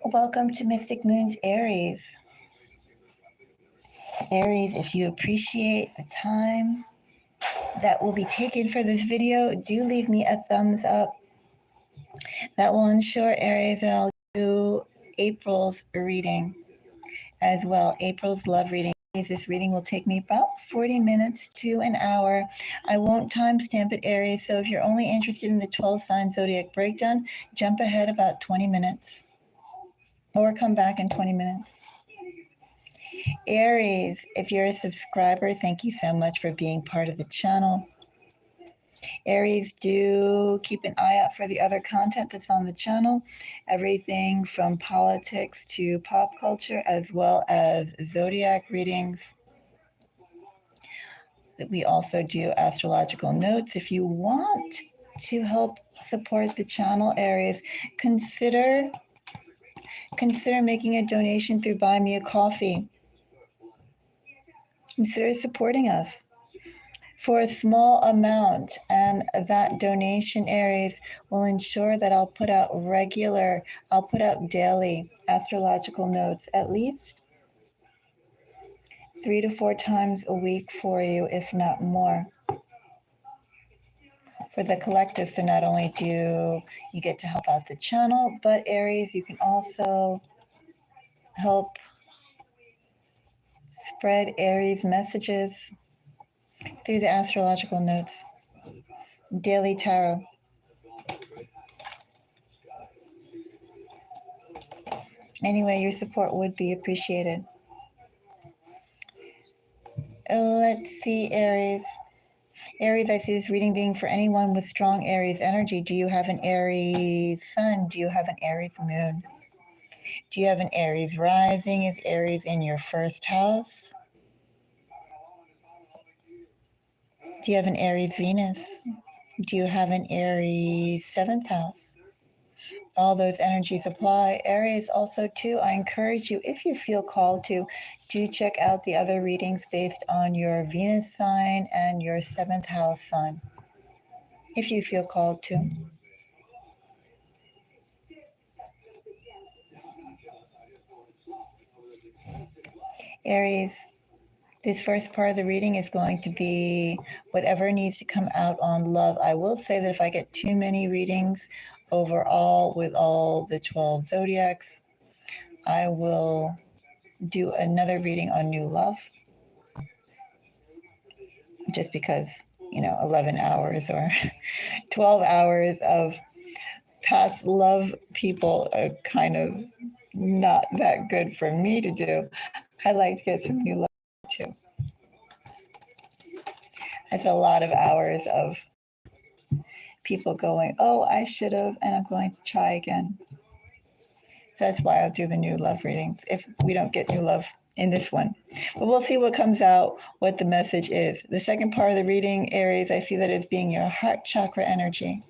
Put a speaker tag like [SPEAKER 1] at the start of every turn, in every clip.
[SPEAKER 1] Welcome to Mystic Moon's Aries. Aries, if you appreciate the time that will be taken for this video, do leave me a thumbs up. That will ensure, Aries, that I'll do April's reading as well. April's love reading. This reading will take me about 40 minutes to an hour. I won't timestamp it, Aries, so if you're only interested in the 12-sign zodiac breakdown, jump ahead about 20 minutes or come back in 20 minutes. Aries, if you're a subscriber, thank you so much for being part of the channel. Aries, do keep an eye out for the other content that's on the channel. Everything from politics to pop culture, as well as zodiac readings. We also do astrological notes. If you want to help support the channel, Aries, consider making a donation through Buy Me a Coffee. Consider supporting us for a small amount, and that donation, Aries, will ensure that I'll put out daily astrological notes at least 3 to 4 times a week for you, if not more, for the collective. So not only do you get to help out the channel, but Aries, you can also help spread Aries messages through the astrological notes, daily tarot. Anyway, your support would be appreciated. Let's see, Aries. Aries, I see this reading being for anyone with strong Aries energy. Do you have an Aries sun? Do you have an Aries moon? Do you have an Aries rising? Is Aries in your first house? Do you have an Aries Venus? Do you have an Aries 7th house? All those energies apply. Aries also, too, I encourage you, if you feel called to, do check out the other readings based on your Venus sign and your 7th house sign, if you feel called to. Aries, this first part of the reading is going to be whatever needs to come out on love. I will say that if I get too many readings overall with all the 12 zodiacs, I will do another reading on new love, just because, 11 hours or 12 hours of past love people are kind of not that good for me to do. I'd like to get some new love too. That's a lot of hours of people going, oh, I should have, and I'm going to try again. So that's why I'll do the new love readings if we don't get new love in this one. But we'll see what comes out, what the message is. The second part of the reading, Aries, I see that as being your heart chakra energy.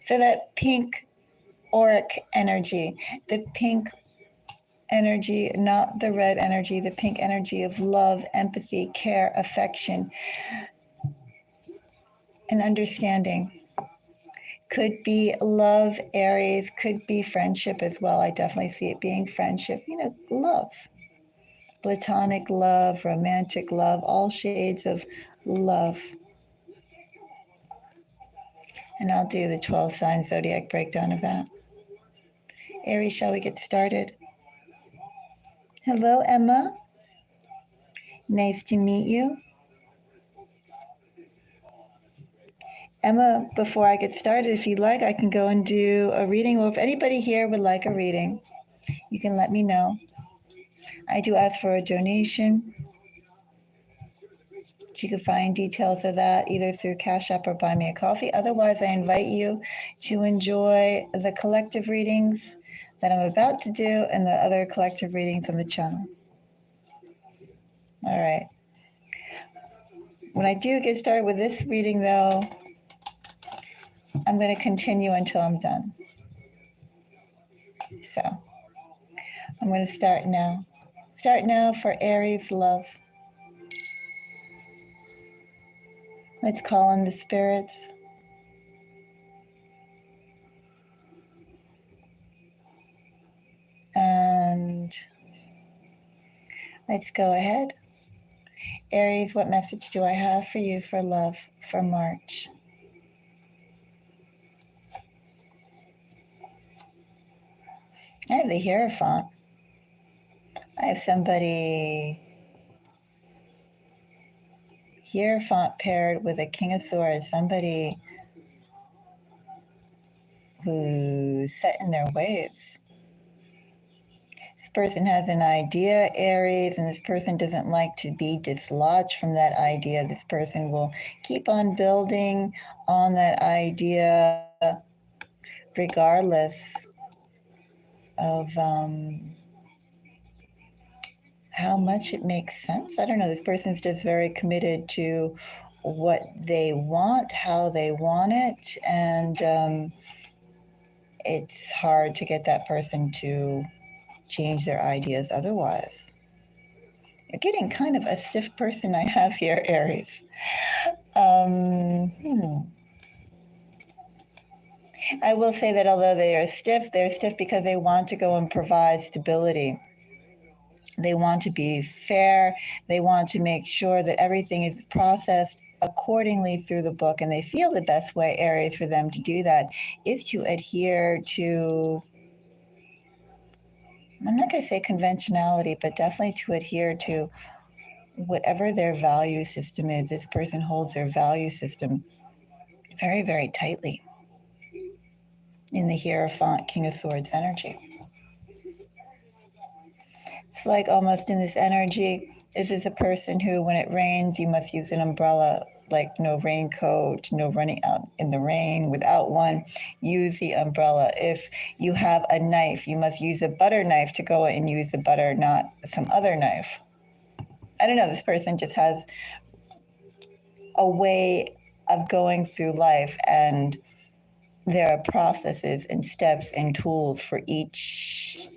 [SPEAKER 1] So that pink auric energy, the pink energy, not the red energy, the pink energy of love, empathy, care, affection, and understanding. Could be love, Aries, could be friendship as well. I definitely see it being friendship, love. Platonic love, romantic love, all shades of love. And I'll do the 12-sign zodiac breakdown of that. Aries, shall we get started? Hello, Emma. Nice to meet you. Emma, before I get started, if you'd like, I can go and do a reading. Or if anybody here would like a reading, you can let me know. I do ask for a donation. You can find details of that either through Cash App or Buy Me a Coffee. Otherwise, I invite you to enjoy the collective readings that I'm about to do and the other collective readings on the channel. All right. When I do get started with this reading, though, I'm going to continue until I'm done. So I'm going to start now. Start now for Aries love. Let's call on the spirits. Let's go ahead. Aries, what message do I have for you for love for March? I have the Hierophant. I have somebody, Hierophant paired with a King of Swords, somebody who's set in their ways. This person has an idea, Aries, and this person doesn't like to be dislodged from that idea. This person will keep on building on that idea regardless of how much it makes sense. I don't know. This person's just very committed to what they want, how they want it, and it's hard to get that person to change their ideas otherwise. You're getting kind of a stiff person I have here, Aries. I will say that although they're stiff because they want to go and provide stability. They want to be fair. They want to make sure that everything is processed accordingly through the book. And they feel the best way, Aries, for them to do that is to adhere to, I'm not going to say conventionality, but definitely to adhere to whatever their value system is. This person holds their value system very, very tightly in the Hierophant, King of Swords energy. It's like almost in this energy, this is a person who, when it rains, you must use an umbrella, like no raincoat, no running out in the rain without one. Use the umbrella. If you have a knife, you must use a butter knife to go and use the butter, not some other knife. I don't know, this person just has a way of going through life, and there are processes and steps and tools for each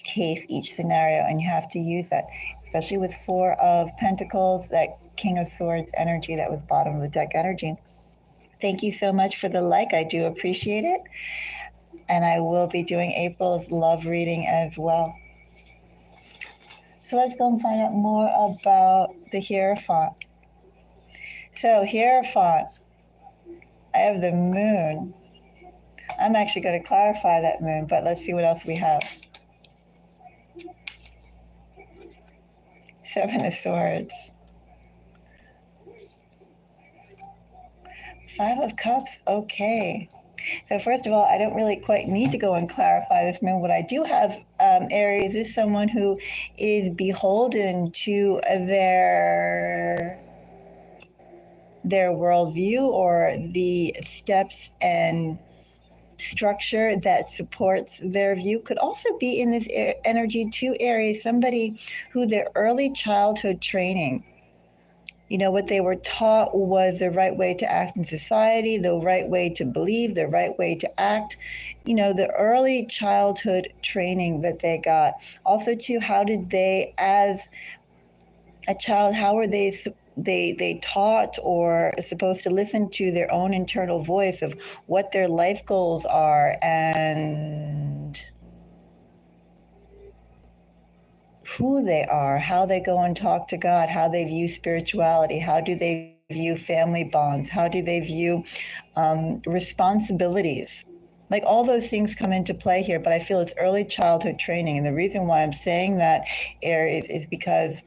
[SPEAKER 1] case, each scenario, and you have to use that, especially with Four of Pentacles, that King of Swords energy, that was bottom of the deck energy. Thank you so much for the like. I do appreciate it. And I will be doing April's love reading as well. So let's go and find out more about the Hierophant. So Hierophant, I have the moon. I'm actually going to clarify that moon, but let's see what else we have. Seven of Swords. Five of Cups, okay. So first of all, I don't really quite need to go and clarify this moon. What I do have, Aries, is someone who is beholden to their worldview or the steps and structure that supports their view. Could also be in this energy too, Aries, somebody who their early childhood training, you know, what they were taught was the right way to act in society, the right way to believe, the right way to act. You know, the early childhood training that they got. Also, too, how did they, as a child, how were they taught or supposed to listen to their own internal voice of what their life goals are and who they are, how they go and talk to God, how they view spirituality, how do they view family bonds, how do they view responsibilities. Like all those things come into play here, but I feel it's early childhood training. And the reason why I'm saying that, Aries, is because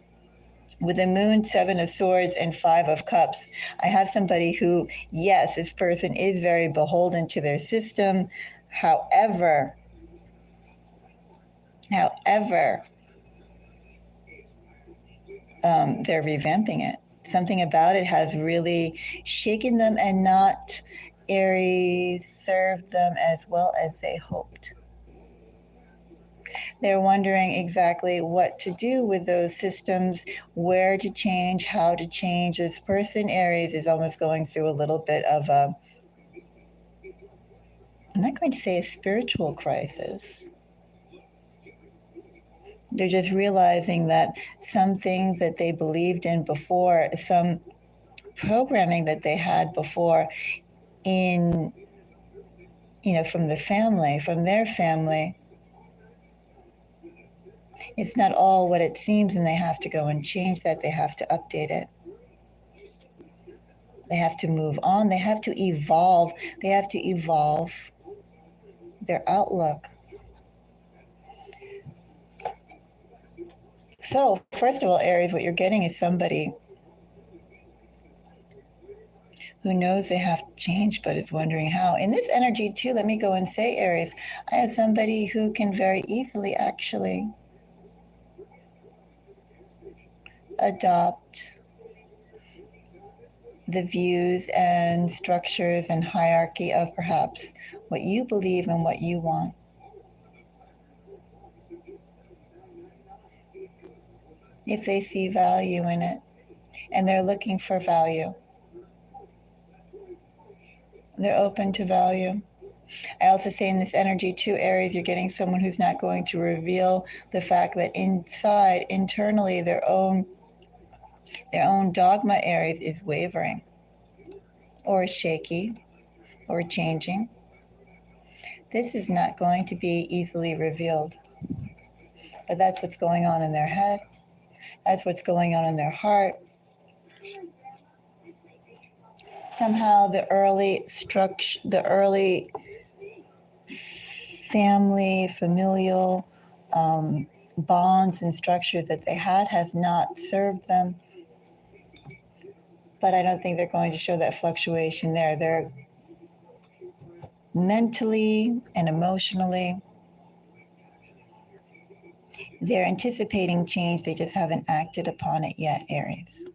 [SPEAKER 1] with the moon, Seven of Swords, and Five of Cups, I have somebody who, yes, this person is very beholden to their system. However, they're revamping it. Something about it has really shaken them and not, Aries, served them as well as they hoped. They're wondering exactly what to do with those systems, where to change, how to change. This person, Aries, is almost going through a little bit of a, I'm not going to say a spiritual crisis. They're just realizing that some things that they believed in before, some programming that they had before in, you know, from the family, from their family, It's not all what it seems, and they have to go and change that. They have to update it. They have to move on. They have to evolve. They have to evolve their outlook. So, first of all, Aries, what you're getting is somebody who knows they have to change but is wondering how. In this energy, too, let me go and say, Aries, I have somebody who can very easily actually adopt the views and structures and hierarchy of perhaps what you believe and what you want. If they see value in it, and they're looking for value, they're open to value. I also say in this energy too, Aries, you're getting someone who's not going to reveal the fact that inside, internally, their own dogma, Aries, is wavering or shaky or changing. This is not going to be easily revealed. But that's what's going on in their head. That's what's going on in their heart. Somehow the early structure, the early family, familial bonds and structures that they had has not served them. But I don't think they're going to show that fluctuation there. They're mentally and emotionally, they're anticipating change. They just haven't acted upon it yet, Aries.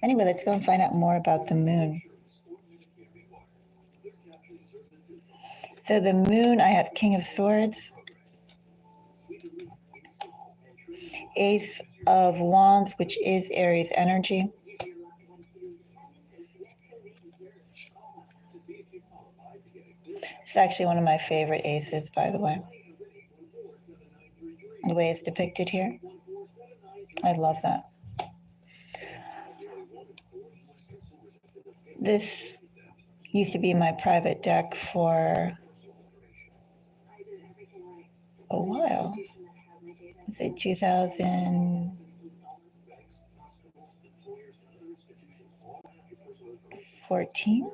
[SPEAKER 1] Anyway, let's go and find out more about the moon. So the moon, I have King of Swords, Ace of Wands, which is Aries energy. It's actually one of my favorite aces, by the way. The way it's depicted here. I love that. This used to be my private deck for a while. Was it 2014?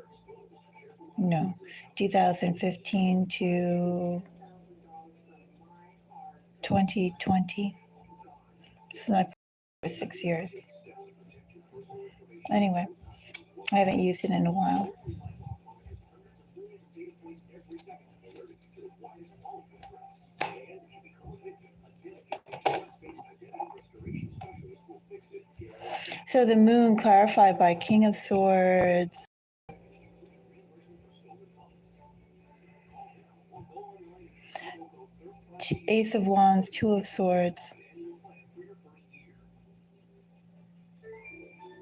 [SPEAKER 1] No, 2015 to 2020. This is my for 6 years. Anyway, I haven't used it in a while. So the moon clarified by King of Swords, Ace of Wands, Two of Swords.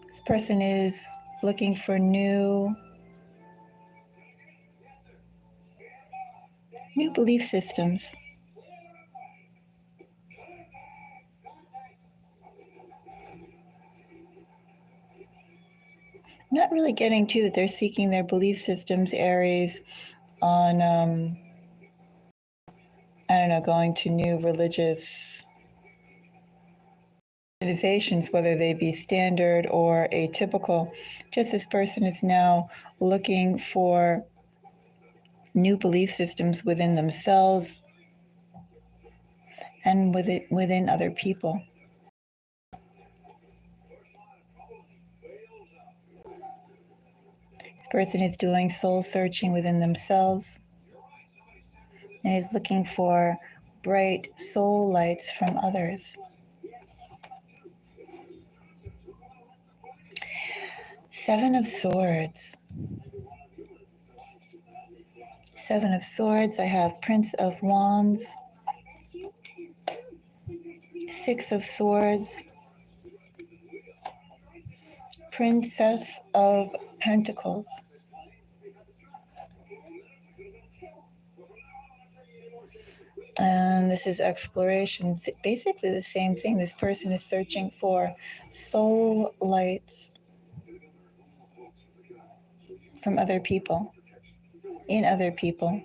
[SPEAKER 1] This person is looking for new belief systems. Not really getting to that they're seeking their belief systems, Aries, on, I don't know, going to new religious organizations, whether they be standard or atypical. Just this person is now looking for new belief systems within themselves and within other people. This person is doing soul searching within themselves and is looking for bright soul lights from others. Seven of Swords. Seven of Swords. I have Prince of Wands, Six of Swords, Princess of Pentacles. And this is exploration. Basically the same thing. This person is searching for soul lights from other people, in other people.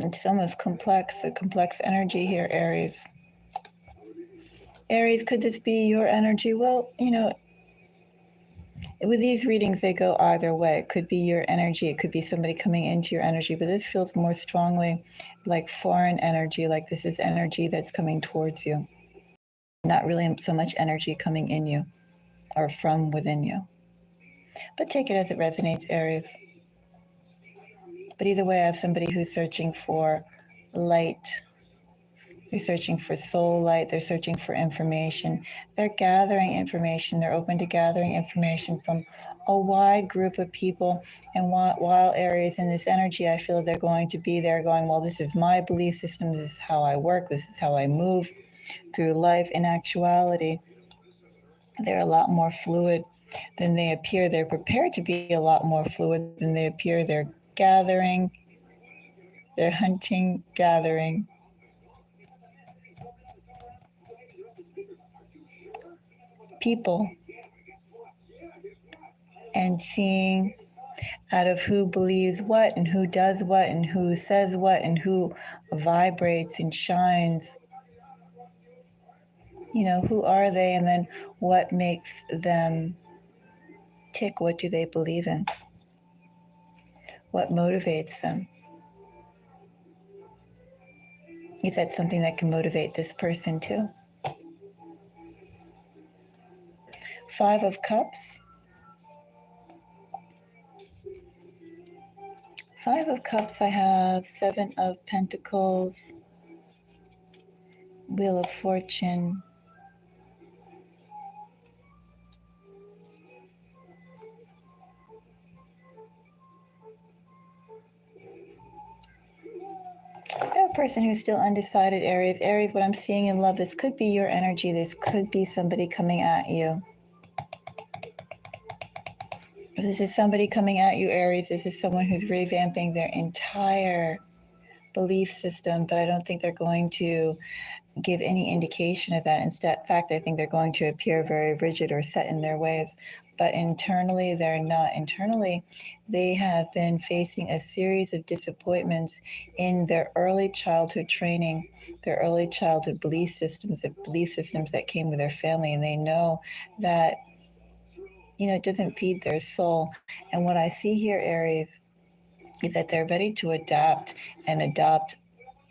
[SPEAKER 1] It's almost complex, a complex energy here, Aries. Aries, could this be your energy? Well, with these readings, they go either way. It could be your energy, it could be somebody coming into your energy, but this feels more strongly like foreign energy, like this is energy that's coming towards you. Not really so much energy coming in you or from within you. But take it as it resonates, Aries. But either way, I have somebody who's searching for light. They're searching for soul light. They're searching for information. They're gathering information. They're open to gathering information from a wide group of people. And while Aries in this energy, I feel they're going to be there going, well, this is my belief system. This is how I work. This is how I move through life. In actuality, they're a lot more fluid than they appear. They're prepared to be a lot more fluid than they appear. They're gathering. They're hunting, gathering. People and seeing out of who believes what and who does what and who says what and who vibrates and shines. Who are they, and then what makes them tick? What do they believe in? What motivates them? Is that something that can motivate this person too? 5 of Cups. 5 of Cups, I have 7 of Pentacles, Wheel of Fortune, I have a person who's still undecided, Aries. Aries, what I'm seeing in love, this could be your energy. This could be somebody coming at you. If this is somebody coming at you, Aries, this is someone who's revamping their entire belief system, but I don't think they're going to give any indication of that. In fact, I think they're going to appear very rigid or set in their ways. But internally, they're not. Internally, they have been facing a series of disappointments in their early childhood training, their early childhood belief systems, the belief systems that came with their family. And they know that, it doesn't feed their soul. And what I see here, Aries, is that they're ready to adapt and adopt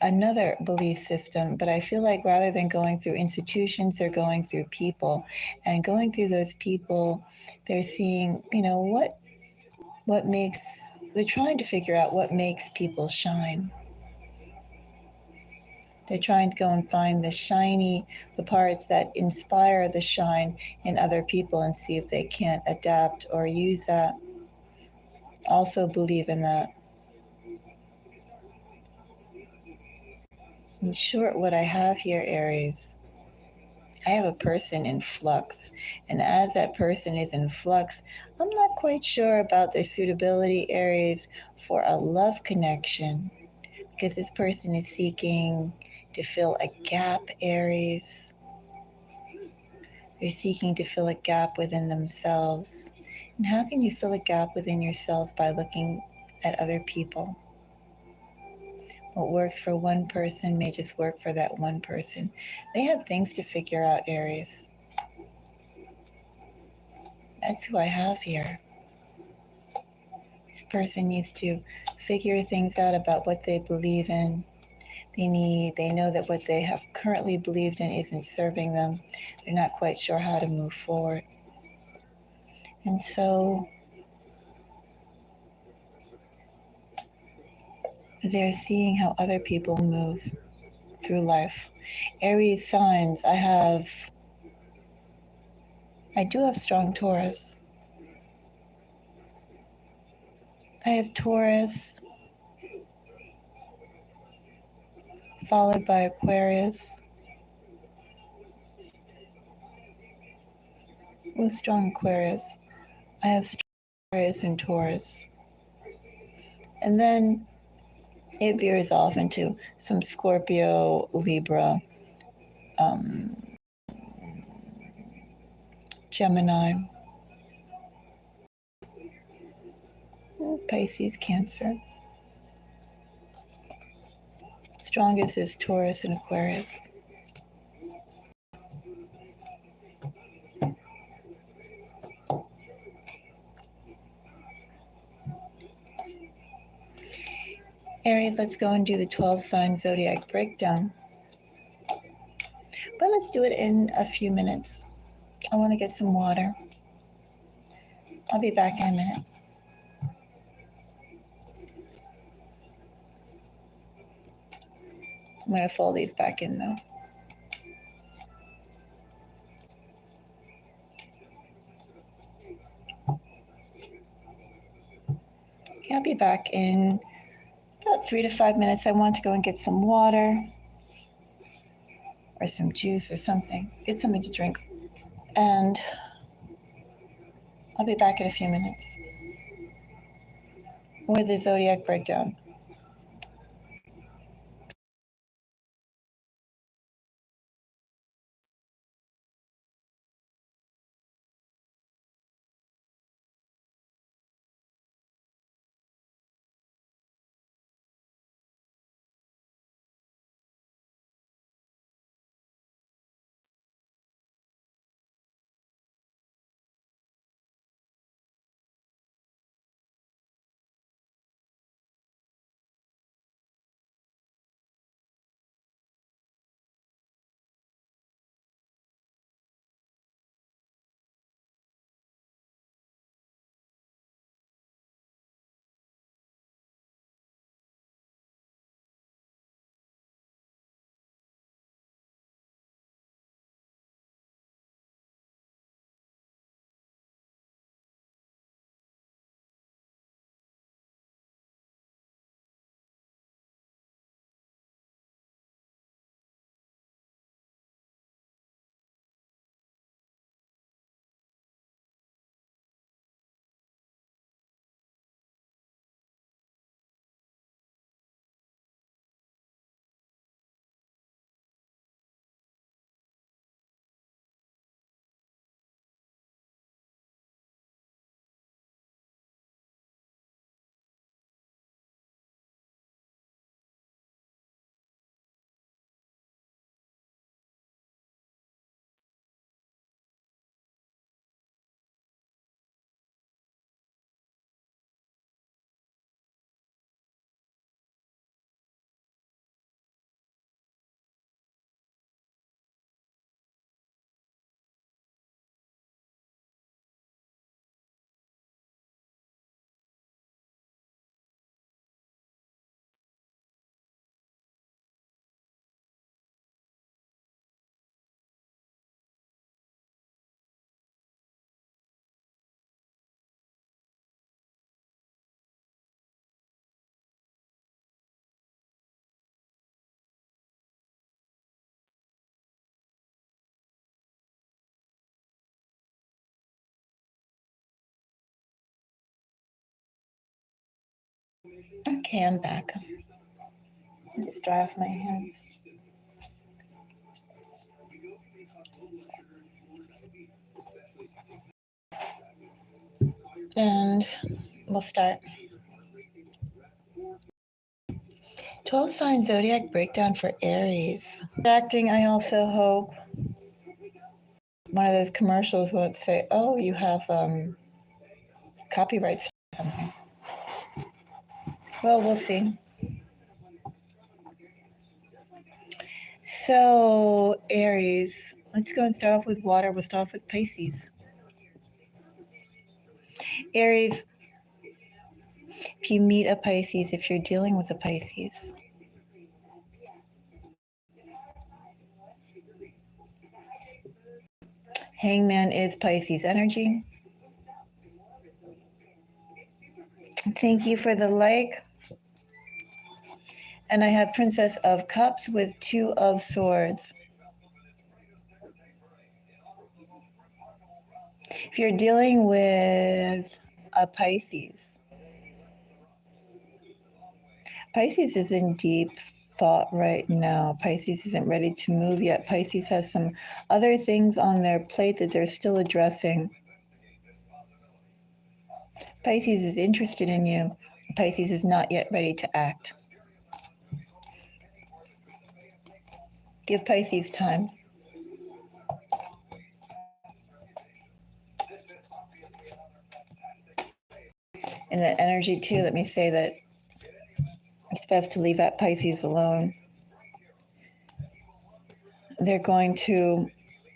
[SPEAKER 1] another belief system. But I feel like rather than going through institutions, they're going through people. And going through those people, they're seeing, what makes, they're trying to figure out what makes people shine. They're trying to go and find the parts that inspire the shine in other people and see if they can't adapt or use that. Also believe in that. In short, what I have here, Aries, I have a person in flux. And as that person is in flux, I'm not quite sure about their suitability, Aries, for a love connection. Because this person is seeking to fill a gap, Aries. They're seeking to fill a gap within themselves. And how can you fill a gap within yourselves? By looking at other people. What works for one person may just work for that one person. They have things to figure out, Aries. That's who I have here. This person needs to figure things out about what they believe in. They know that what they have currently believed in isn't serving them. They're not quite sure how to move forward. And so they're seeing how other people move through life. Aries signs, I do have strong Taurus. I have Taurus, followed by Aquarius. With strong Aquarius. I have strong Aquarius and Taurus. And then it veers off into some Scorpio, Libra, Gemini, Pisces, Cancer. Strongest is Taurus and Aquarius. Aries, let's go and do the 12 sign zodiac breakdown. But let's do it in a few minutes. I want to get some water. I'll be back in a minute. I'm going to fold these back in though. Okay, I'll be back in about 3 to 5 minutes. I want to go and get some water or some juice or something. Get something to drink. And I'll be back in a few minutes with the zodiac breakdown. Okay, I'm back. Just dry off my hands. And we'll start. 12 sign zodiac breakdown for Aries. Acting, I also hope one of those commercials won't say, oh, you have copyrights or something. Well, we'll see. So, Aries, let's go and start off with water. We'll start off with Pisces. Aries, if you meet a Pisces, if you're dealing with a Pisces, Hangman is Pisces energy. Thank you for the like. And I have Princess of Cups with Two of Swords. If you're dealing with a Pisces is in deep thought right now. Pisces isn't ready to move yet. Pisces has some other things on their plate that they're still addressing. Pisces is interested in you. Pisces is not yet ready to act. Give Pisces time. In that energy too, let me say that it's best to leave that Pisces alone. They're going to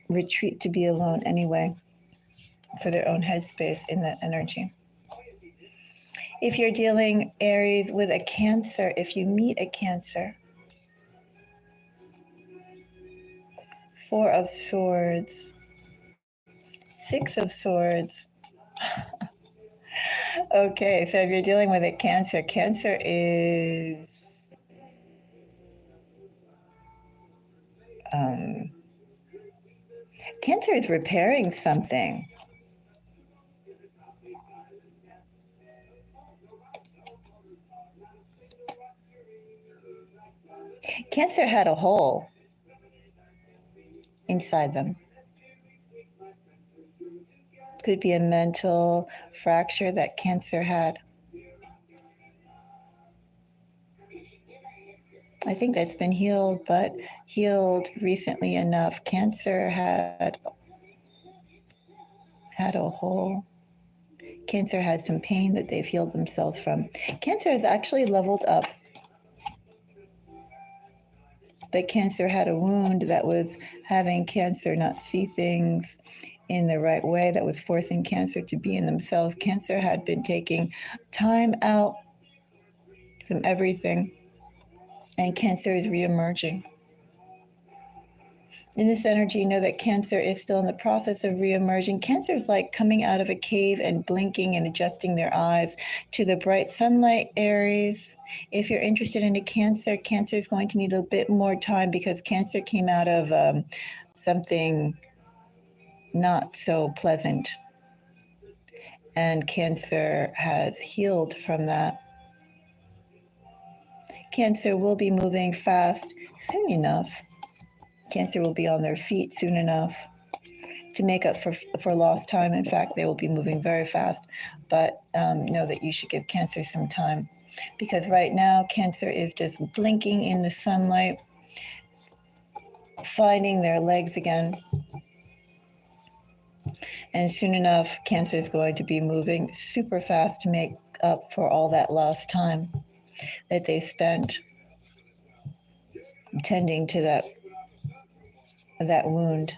[SPEAKER 1] retreat to be alone anyway for their own headspace in that energy. If you're dealing, Aries, with a Cancer, if you meet a Cancer, Four of Swords, Six of Swords. Okay, so if you're dealing with a Cancer, Cancer is Cancer is repairing something. Cancer had a hole inside them. Could be a mental fracture that Cancer had. I think that's been healed, but healed recently enough. Cancer had a hole. Cancer has some pain that they've healed themselves from. Cancer has actually leveled up, but Cancer had a wound that was having Cancer not see things in the right way, that was forcing Cancer to be in themselves. Cancer had been taking time out from everything, and Cancer is reemerging. In this energy, know that Cancer is still in the process of reemerging. Cancer is like coming out of a cave and blinking and adjusting their eyes to the bright sunlight, Aries. If you're interested in a Cancer, Cancer is going to need a bit more time because Cancer came out of something not so pleasant. And Cancer has healed from that. Cancer will be moving fast soon enough. Cancer will be on their feet soon enough to make up for lost time. In fact, they will be moving very fast, but know that you should give Cancer some time, because right now Cancer is just blinking in the sunlight, finding their legs again. And soon enough, Cancer is going to be moving super fast to make up for all that lost time that they spent tending to that wound.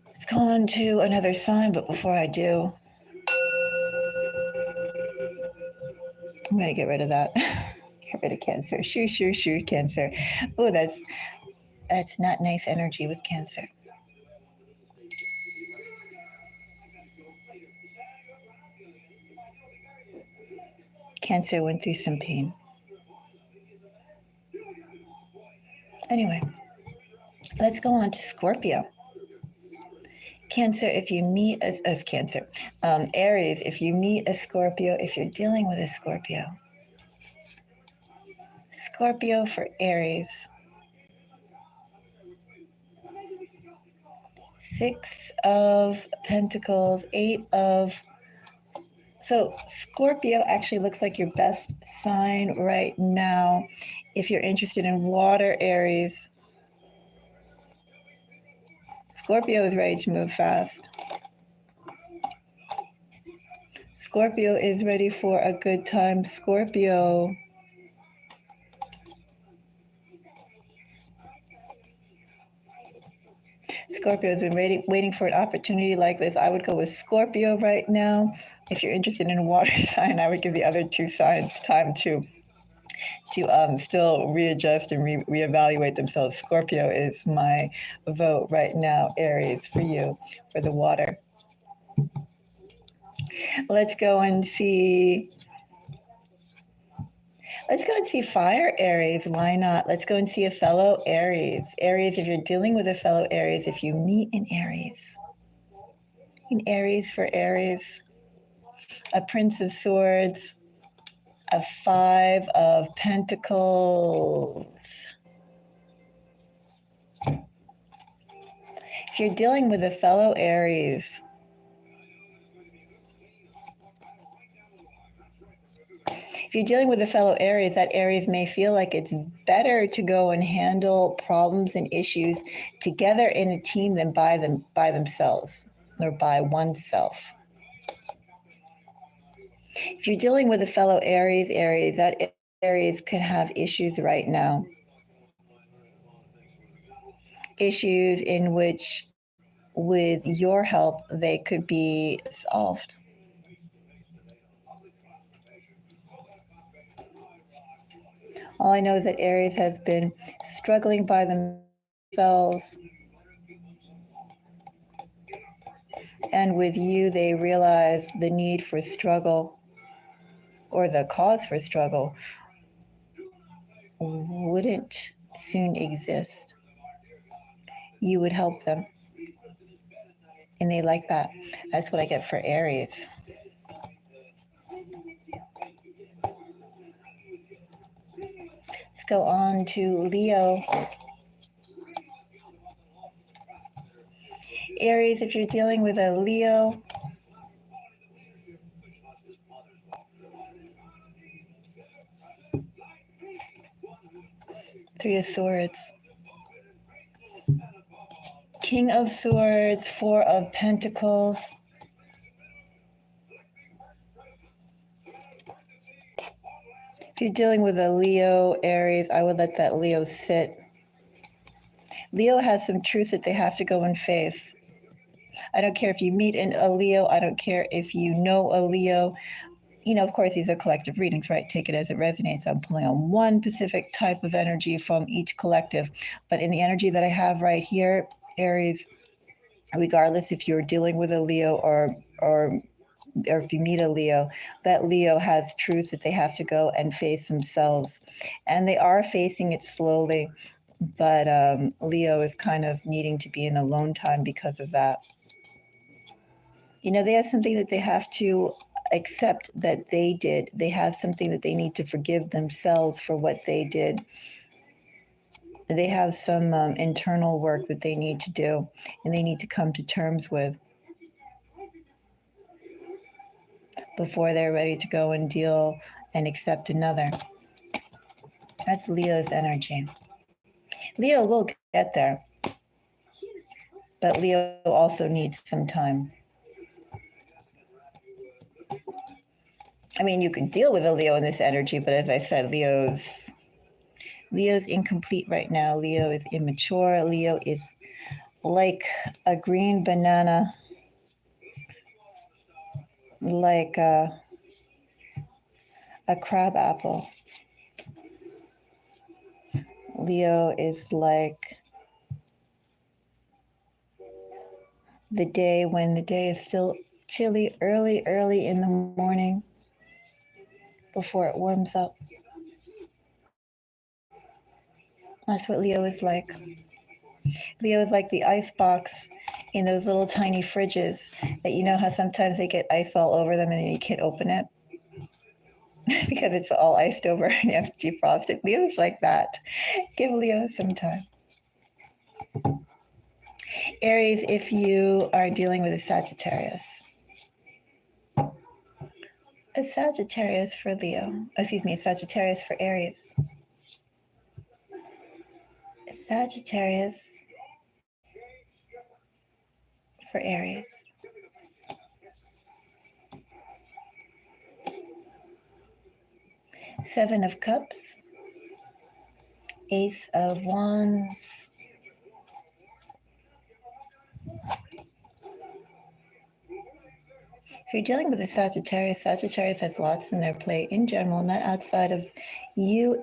[SPEAKER 1] Let's go on to another sign, but before I do, I'm going to get rid of that. Get rid of Cancer. Shoo, Cancer. Oh, that's not nice energy with Cancer. Cancer went through some pain. Anyway, let's go on to Scorpio. Cancer, if you meet as Cancer, Aries, if you meet a Scorpio, if you're dealing with a Scorpio, Scorpio for Aries, Six of Pentacles, Eight of... So Scorpio actually looks like your best sign right now if you're interested in water, Aries. Scorpio is ready to move fast. Scorpio is ready for a good time. Scorpio has been waiting for an opportunity like this. I would go with Scorpio right now. If you're interested in a water sign, I would give the other two signs time to still readjust and reevaluate themselves. Scorpio is my vote right now. Aries, for you, for the water. Let's go and see fire, Aries. Why not? Let's go and see a fellow Aries. Aries, if you're dealing with a fellow Aries, if you meet an Aries for Aries, a Prince of Swords, a Five of Pentacles. If you're dealing with a fellow Aries, If you're dealing with a fellow Aries, that Aries may feel like it's better to go and handle problems and issues together in a team than by themselves or by oneself. If you're dealing with a fellow Aries, that Aries could have issues right now. Issues in which, with your help, they could be solved. All I know is that Aries has been struggling by themselves. And with you, they realize the need for struggle or the cause for struggle wouldn't soon exist. You would help them. And they like that. That's what I get for Aries. Let's go on to Leo. Aries, if you're dealing with a Leo, Three of Swords, King of Swords, Four of Pentacles. If you're dealing with a Leo, Aries, I would let that Leo sit. Leo has some truths that they have to go and face. I don't care if you meet a Leo. I don't care if you know a Leo. You know, of course, these are collective readings, right? Take it as it resonates. I'm pulling on one specific type of energy from each collective. But in the energy that I have right here, Aries, regardless if you're dealing with a Leo or if you meet a Leo, that Leo has truths that they have to go and face themselves. And they are facing it slowly. But Leo is kind of needing to be in alone time because of that. You know, they have something that they have to accept that they did. They have something that they need to forgive themselves for what they did. They have some internal work that they need to do and they need to come to terms with before they're ready to go and deal and accept another. That's Leo's energy. Leo will get there, but Leo also needs some time. I mean, you could deal with a Leo in this energy, but as I said, Leo's incomplete right now. Leo is immature. Leo is like a green banana, like a crab apple. Leo is like the day when the day is still chilly, early in the morning before it warms up. That's what Leo is like. Leo is like the ice box in those little tiny fridges that you know how sometimes they get ice all over them and then you can't open it because it's all iced over and you have to defrost it. Leo's like that. Give Leo some time. Aries, if you are dealing with a Sagittarius. A Sagittarius for Leo. Sagittarius for Aries. A Sagittarius for Aries. Seven of Cups. Ace of Wands. If you're dealing with a Sagittarius, Sagittarius has lots in their plate in general, not outside of you.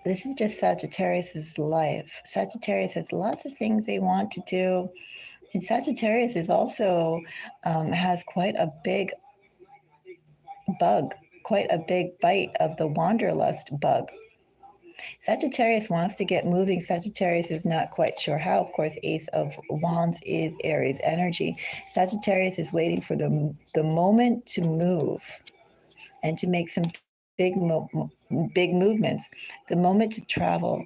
[SPEAKER 1] This is just Sagittarius's life. Sagittarius has lots of things they want to do. And Sagittarius is also has quite a big bug, quite a big bite of the wanderlust bug. Sagittarius wants to get moving. Sagittarius is not quite sure how. Of course, Ace of Wands is Aries energy. Sagittarius is waiting for the moment to move and to make some big movements, the moment to travel.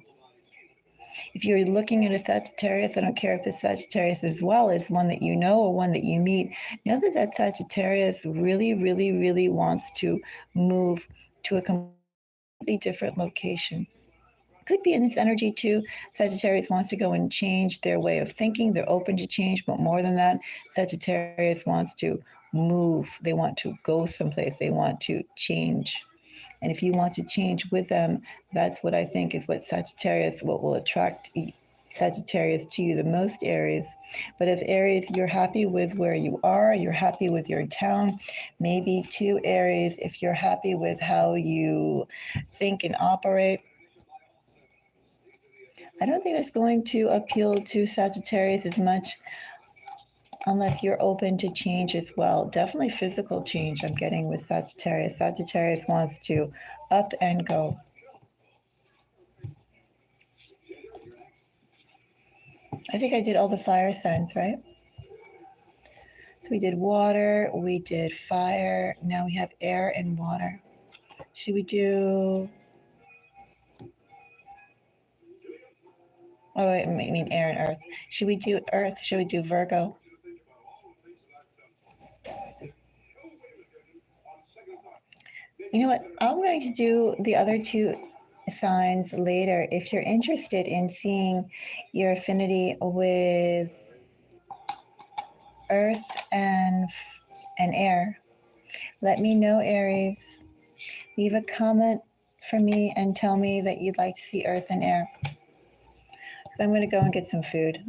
[SPEAKER 1] If you're looking at a Sagittarius, I don't care if it's Sagittarius as well as one that you know or one that you meet, know that that Sagittarius really, really, really wants to move to a completely different location. Could be in this energy too. Sagittarius wants to go and change their way of thinking. They're open to change, but more than that, Sagittarius wants to move. They want to go someplace. They want to change. And if you want to change with them, that's what I think is what Sagittarius, what will attract Sagittarius to you the most, Aries. But if Aries, you're happy with where you are, you're happy with your town, maybe too, Aries, if you're happy with how you think and operate, I don't think that's going to appeal to Sagittarius as much unless you're open to change as well. Definitely physical change I'm getting with Sagittarius. Sagittarius wants to up and go. I think I did all the fire signs, right? So we did water, we did fire, now we have air and water. Should we do... Oh, I mean air and earth. Should we do earth? Should we do Virgo? You know what? I'm going to do the other two signs later. If you're interested in seeing your affinity with earth and air, let me know, Aries. Leave a comment for me and tell me that you'd like to see earth and air. I'm going to go and get some food.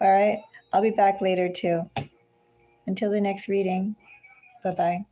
[SPEAKER 1] All right. I'll be back later too. Until the next reading. Bye-bye.